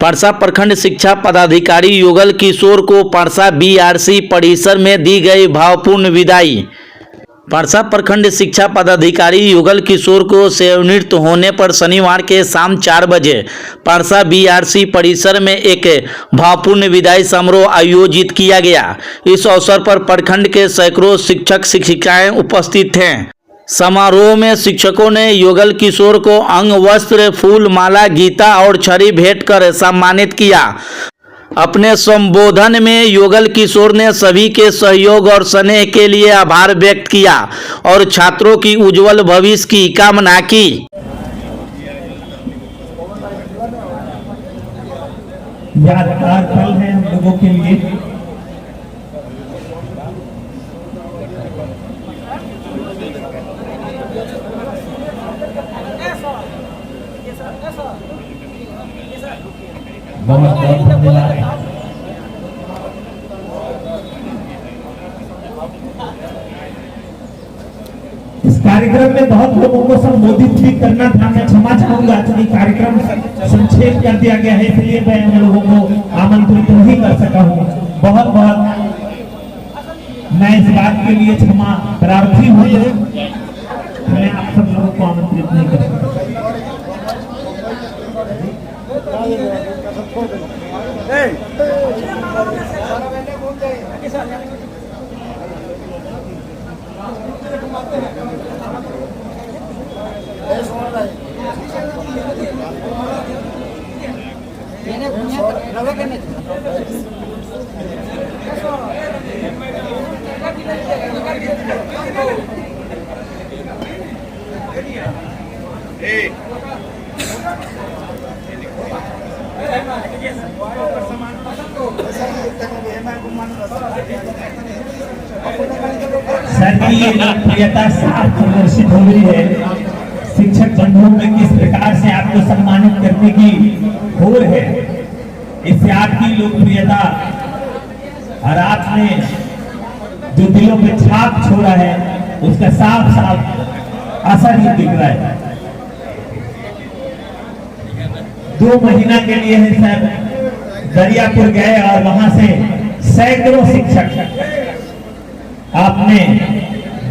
परसा प्रखंड शिक्षा पदाधिकारी युगल किशोर को परसा बीआरसी परिसर में दी गई भावपूर्ण विदाई। परसा प्रखंड शिक्षा पदाधिकारी युगल किशोर को सेवानिवृत्त होने पर शनिवार के शाम 4 बजे परसा बीआरसी परिसर में एक भावपूर्ण विदाई समारोह आयोजित किया गया। इस अवसर पर प्रखंड के सैकड़ों शिक्षक शिक्षिकाएं उपस्थित थे। समारोह में शिक्षकों ने युगल किशोर को अंग वस्त्र, फूल माला, गीता और छड़ी भेंट कर सम्मानित किया। अपने संबोधन में युगल किशोर ने सभी के सहयोग और स्नेह के लिए आभार व्यक्त किया और छात्रों की उज्जवल भविष्य की कामना की। यादगार पल है हम लोगों के लिए। बहुत बहुत धन्यवाद। इस कार्यक्रम में बहुत लोगों को संबोधित भी करना था, मैं क्षमा चाहूंगा क्योंकि कार्यक्रम संक्षेप कर दिया गया है, इसलिए मैं उन लोगों को आमंत्रित नहीं कर सका हूँ। बहुत बहुत मैं इस बात के लिए क्षमा प्रार्थी हूँ। मैं आप सब लोगों को आमंत्रित नहीं कर सकता। सर की ये लोकप्रियता साफ प्रदर्शित हो रही है। शिक्षक बंधुओं में किस प्रकार से आपको सम्मानित करने की होड़ है, इससे आपकी लोकप्रियता और आपने जो दिलों पे छाप छोड़ा है उसका साफ साफ असर ही दिख रहा है। 2 महीना के लिए है सर दरियापुर गए और वहां से सैकड़ों शिक्षक आपने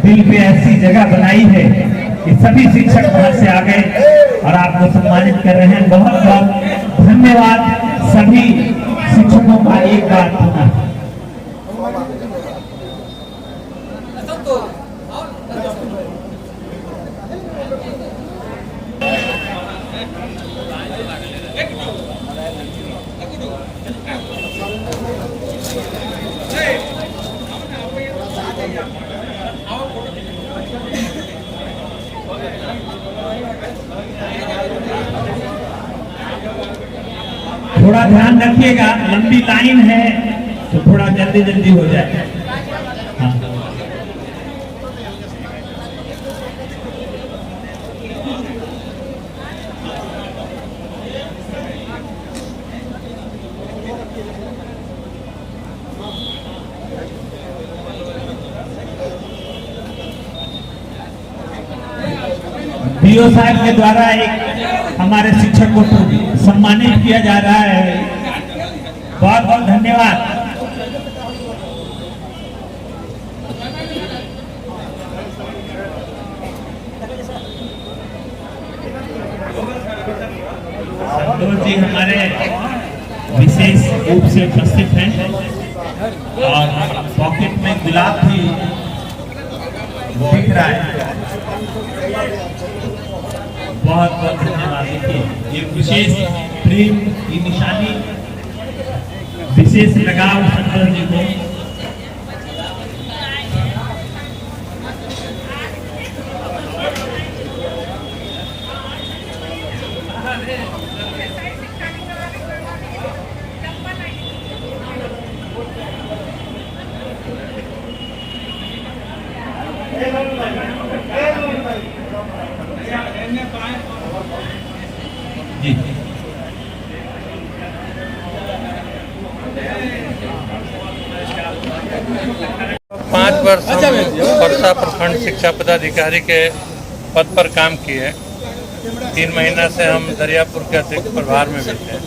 दिल पे ऐसी जगह बनाई है कि सभी शिक्षक वहां से आ गए और आपको सम्मानित कर रहे हैं। बहुत बहुत धन्यवाद सभी शिक्षकों का एक बार पुनः। थोड़ा ध्यान रखिएगा, लंबी लाइन है तो थोड़ा जल्दी जल्दी हो जाए। हाँ। डीओ साहब के द्वारा एक हमारे शिक्षक को सम्मानित किया जा रहा है। बहुत बहुत धन्यवाद। संतोष जी हमारे विशेष रूप से उपस्थित हैं और पॉकेट में गुलाब भी दिख रहा है। बहुत बहुत धन्यवाद। देखिए एक विशेष प्रेम की निशानी, विशेष लगाव संतोष जी को। जी 5 वर्ष परसा प्रखंड शिक्षा पदाधिकारी के पद पर काम किए। 3 महीना से हम दरियापुर के अतिरिक्त प्रभार में भी थे।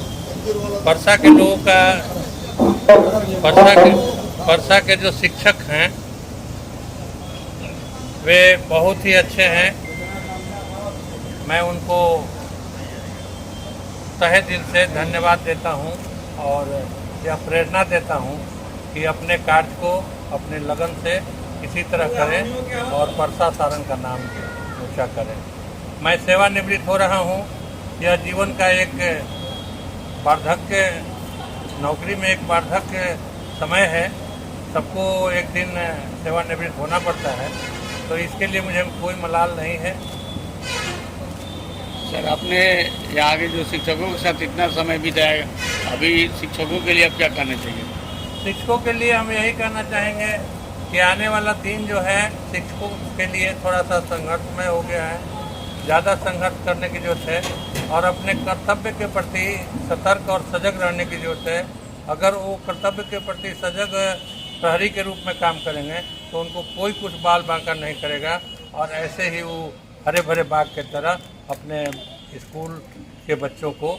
परसा के लोगों का परसा के जो शिक्षक हैं वे बहुत ही अच्छे हैं। मैं उनको तहे दिल से धन्यवाद देता हूं और यह प्रेरणा देता हूं कि अपने कार्य को अपने लगन से इसी तरह करें और परसा सारण का नाम ऊंचा करें। मैं सेवानिवृत्त हो रहा हूं। यह जीवन का एक वार्धक्य, नौकरी में एक वार्धक्य समय है। सबको एक दिन सेवानिवृत्त होना पड़ता है, तो इसके लिए मुझे कोई मलाल नहीं है। सर, आपने यहाँ के जो शिक्षकों के साथ इतना समय बिताया, अभी शिक्षकों के लिए अब क्या करना चाहिए? शिक्षकों के लिए हम यही कहना चाहेंगे कि आने वाला दिन जो है शिक्षकों के लिए थोड़ा सा संघर्षमय हो गया है। ज़्यादा संघर्ष करने की जरूरत है और अपने कर्तव्य के प्रति सतर्क और सजग रहने की जरूरत है। अगर वो कर्तव्य के प्रति सजग प्रहरी के रूप में काम करेंगे तो उनको कोई कुछ बाल बांका नहीं करेगा और ऐसे ही वो हरे भरे बाग के तरह अपने स्कूल के बच्चों को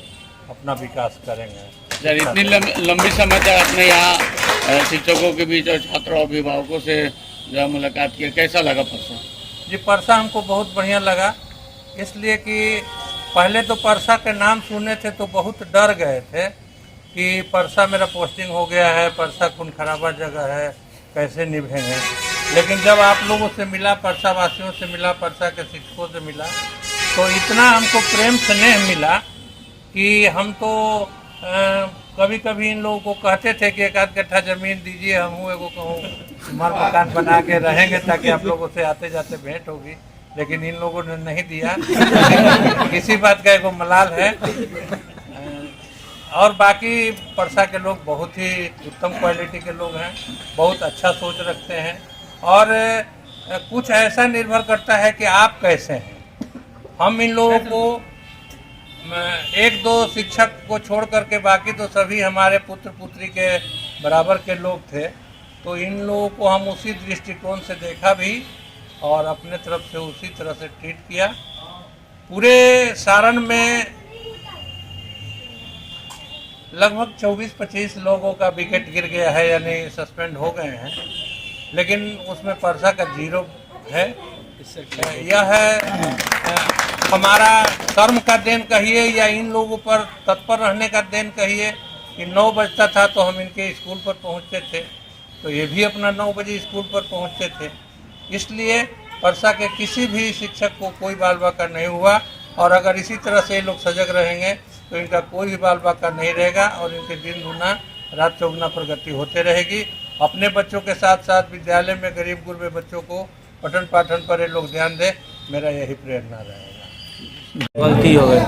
अपना विकास करेंगे। सर, इतनी लंबी समय तक आपने यहाँ शिक्षकों के बीच और छात्रों अभिभावकों से जो मुलाकात की, कैसा लगा परसा? जी, परसा हमको बहुत बढ़िया लगा, इसलिए कि पहले तो परसा के नाम सुने थे तो बहुत डर गए थे कि परसा मेरा पोस्टिंग हो गया है, परसा खून खराबा जगह है, कैसे निभेंगे। लेकिन जब आप लोगों से मिला, परसा वासियों से मिला, परसा के शिक्षकों से मिला, तो इतना हमको प्रेम स्नेह मिला कि हम तो कभी कभी इन लोगों को कहते थे कि एक आध कट्ठा जमीन दीजिए, हम एगो कहूँ मर मकान बना के रहेंगे ताकि आप लोगों से आते जाते भेंट होगी, लेकिन इन लोगों ने नहीं दिया। इसी बात का एगो मलाल है। और बाकी परसा के लोग बहुत ही उत्तम क्वालिटी के लोग हैं, बहुत अच्छा सोच रखते हैं और कुछ ऐसा निर्भर करता है कि आप कैसे हैं। हम इन लोगों को एक दो शिक्षक को छोड़ करके बाकी तो सभी हमारे पुत्र पुत्री के बराबर के लोग थे, तो इन लोगों को हम उसी दृष्टिकोण से देखा भी और अपने तरफ से उसी तरह से ट्रीट किया। पूरे सारण में लगभग 24-25 लोगों का विकेट गिर गया है, यानी सस्पेंड हो गए हैं, लेकिन उसमें परसा का 0 है। यह है हमारा कर्म का देन कहिए या इन लोगों पर तत्पर रहने का देन कहिए कि 9 बजता था तो हम इनके स्कूल पर पहुंचते थे, तो ये भी अपना 9 बजे स्कूल पर पहुंचते थे। इसलिए परसा के किसी भी शिक्षक को कोई बाल बाका नहीं हुआ और अगर इसी तरह से ये लोग सजग रहेंगे तो इनका कोई भी बाल बाका नहीं रहेगा और इनके दिन दूना रात चौगुना प्रगति होते रहेगी। अपने बच्चों के साथ साथ विद्यालय में गरीब गुरबे बच्चों को पठन पाठन पर ये लोग ध्यान दें, मेरा यही प्रेरणा रहेगा। गलती हो गई।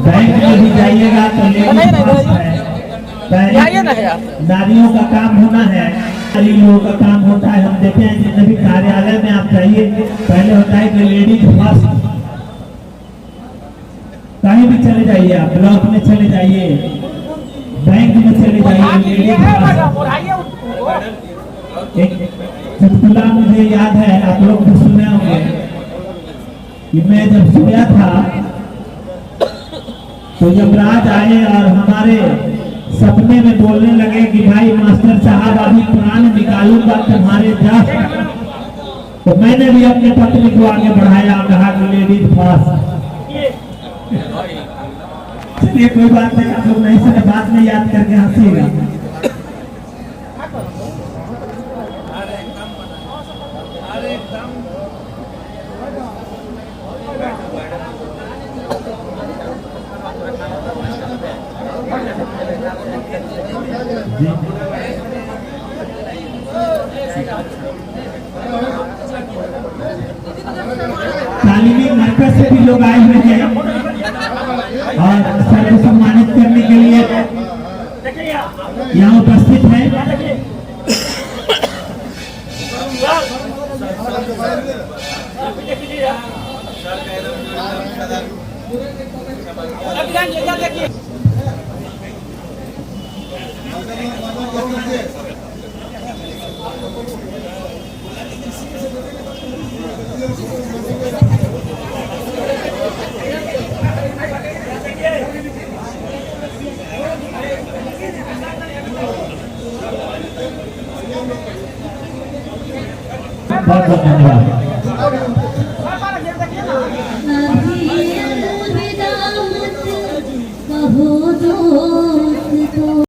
बैंक में भी जाइएगा तो नारियों का काम होना है, नारी लोगों का काम होता है। हम देखे हैं जितने भी कार्यालय में आप जाइए, पहले होता है कि लेडीज फर्स्ट। कहीं भी चले जाइए, आप ब्लॉक में चले जाइए, बैंक में चले जाइए, लेडीज फर्स्ट। एक चुटकुला मुझे याद है, आप लोग भी सुने होंगे कि मैं जब सोया था तो यमराज आए और हमारे सपने में बोलने लगे कि भाई मास्टर साहब अभी प्राण निकालूंगा तुम्हारे जस्ट। तो मैंने भी अपने पत्नी को आगे बढ़ाया, कहा कि लेडीज फर्स्ट। चलिए कोई बात नहीं, आप लोग नहीं सके, बाद में याद करके हंसीगा। तालीमी मरकज से भी लोग आए हुए हैं और सर को सम्मानित करने के लिए यहाँ उपस्थित है। बहुत बहुत धन्यवाद। अभी अलविदा मत कहो दोस्त को।